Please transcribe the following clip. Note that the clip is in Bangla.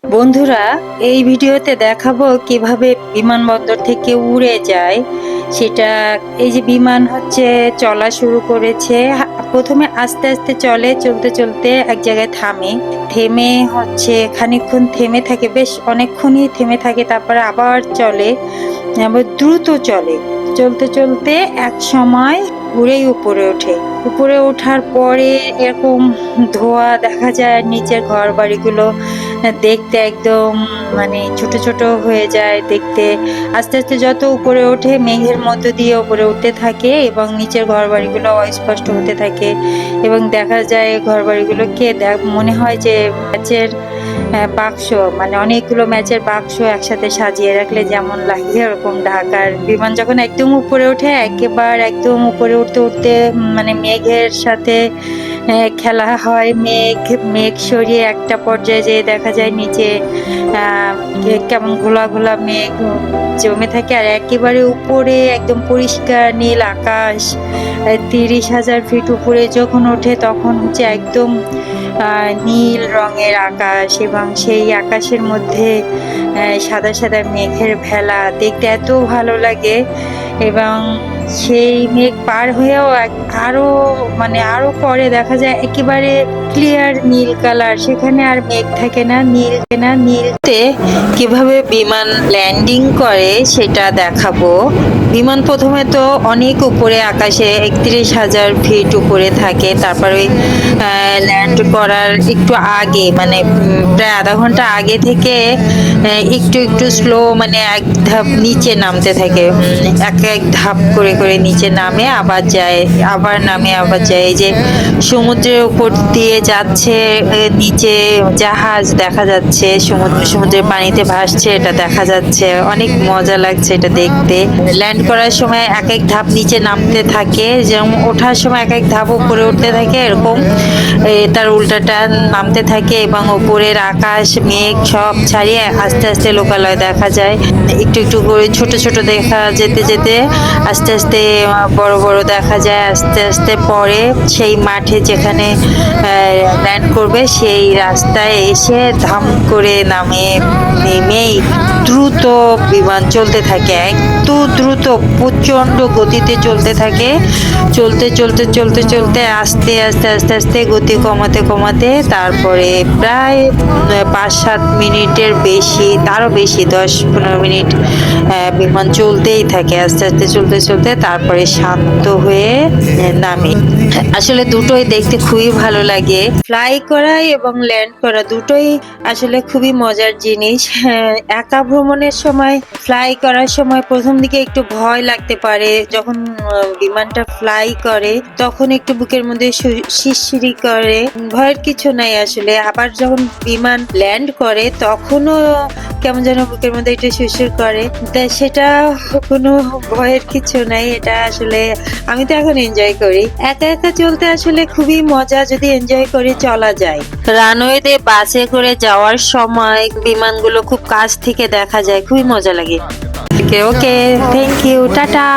বন্ধুরা, এই ভিডিওতে দেখাবো কিভাবে বিমানবন্দর থেকে উড়ে যায় সেটা। এই যে বিমান হচ্ছে চলা শুরু করেছে, প্রথমে আস্তে আস্তে চলে, চলতে চলতে এক জায়গায় থামে, থেমে হচ্ছে খানিকক্ষণ থেমে থাকে, বেশ অনেকক্ষণই থেমে থাকে, তারপরে আবার চলে, আবার দ্রুত চলে, চলতে চলতে এক সময় উড়েই উপরে ওঠে। উপরে ওঠার পরে এরকম ধোঁয়া দেখা যায়, নিচের ঘর বাড়িগুলো দেখতে একদম মানে ছোট ছোট হয়ে যায় দেখতে। আস্তে আস্তে যত উপরে ওঠে মেঘের মধ্য দিয়ে উপরে উঠতে থাকে এবং নিচের ঘর বাড়িগুলো অস্পষ্ট হতে থাকে এবং দেখা যায় ঘর বাড়িগুলোকে মনে হয় যে ম্যাচের বাক্স, মানে অনেকগুলো ম্যাচের বাক্স একসাথে সাজিয়ে রাখলে যেমন লাগে ওরকম। ঢাকার বিমান যখন একদম উপরে ওঠে, একেবারে একদম উপরে উঠতে উঠতে মানে মেঘের সাথে খেলা হয়। মেঘ মেঘ সরিয়ে একটা পর্যায়ে যেয়ে দেখা যায় নিচে কেমন ঘোলা ঘোলা মেঘ জমে থাকে, আর একেবারে উপরে একদম পরিষ্কার নীল আকাশ। 30,000 ফিট উপরে যখন ওঠে তখন হচ্ছে একদম নীল রঙের আকাশ, এবং সেই আকাশের মধ্যে সাদা সাদা মেঘের ভেলা দেখতে এত ভালো লাগে। এবং সেই মেঘ পার হয়েও আরো মানে আরো পরে দেখা যায় একেবারে ক্লিয়ার নীল কালার, সেখানে আর মেঘ থাকে না, নীলতে কিভাবে বিমান ল্যান্ডিং করে সেটা দেখাবো। বিমান প্রথমে তো অনেক উপরে আকাশে 31,000 ফিট উপরে থাকে, তারপরে ল্যান্ড করার একটু আগে মানে প্রায় আধা ঘন্টা আগে থেকে একটু একটু স্লো, মানে এক ধাপ নিচে নামতে থাকে, এক এক ধাপ করে করে নিচে নামে আবার যায়, আবার নামে আবার যায়। এই যে সমুদ্রের উপর দিয়ে যাচ্ছে, নিচে জাহাজ দেখা যাচ্ছে, সমুদ্রের পানিতে ভাসছে, এটা দেখা যাচ্ছে, অনেক মজা লাগছে এটা দেখতে। ল্যান্ড করার সময় এক এক ধাপ নিচে নামতে থাকে, যেমন ওঠার সময় এক এক ধাপ উপরে উঠতে থাকে, এরকম তার উল্টাটা নামতে থাকে, এবং উপরের আকাশ মেঘ সব ছাড়িয়ে আস্তে আস্তে লোকালয় দেখা যায়। একটু একটু করে ছোট ছোট দেখা যেতে যেতে আস্তে আস্তে বড় বড় দেখা যায়। আস্তে আস্তে পরে সেই মাঠে যেখানে ল্যান্ড করবে সেই রাস্তায় এসে ধাম করে নেমেই দ্রুত বিমান চলতে থাকে, এত দ্রুত প্রচন্ড গতিতে চলতে থাকে। চলতে চলতে চলতে চলতে আস্তে আস্তে আস্তে আস্তে গতি কমাতে কমাতে তারপরে প্রায় 5-7 মিনিটের বেশি, তারও বেশি, 10-15 মিনিট বিমান চলতেই থাকে, আস্তে আস্তে চলতে চলতে তারপরে শান্ত হয়ে নামে। আসলে দুটোই দেখতে খুবই ভালো লাগে, ফ্লাই করা এবং ল্যান্ড করা দুটোই আসলে খুবই মজার জিনিস। একা ভ্রমণের সময় ফ্লাই করার সময় প্রথম দিকে একটু ভয় লাগতে পারে, যখন বিমানটা ফ্লাই করে তখন একটু বুকের মধ্যে শিরশিরি করে, ভয়ের কিছু নাই আসলে। আবার যখন বিমান ল্যান্ড করে তখনও কেমন যেন বুকের মধ্যে একটু শিরশির করে, সেটা কোনো ভয়ের কিছু নাই। এটা আসলে আমি তো এখন এনজয় করি, একা একা চলতে আসলে খুবই মজা, যদি এনজয় করে চলা যায়। রানওয়েতে বাসে করে যাওয়ার সময় বিমানগুলো খুব কাছ থেকে দেখা যায়, খুবই মজা লাগে। ওকে, থ্যাংক ইউ, টাটা।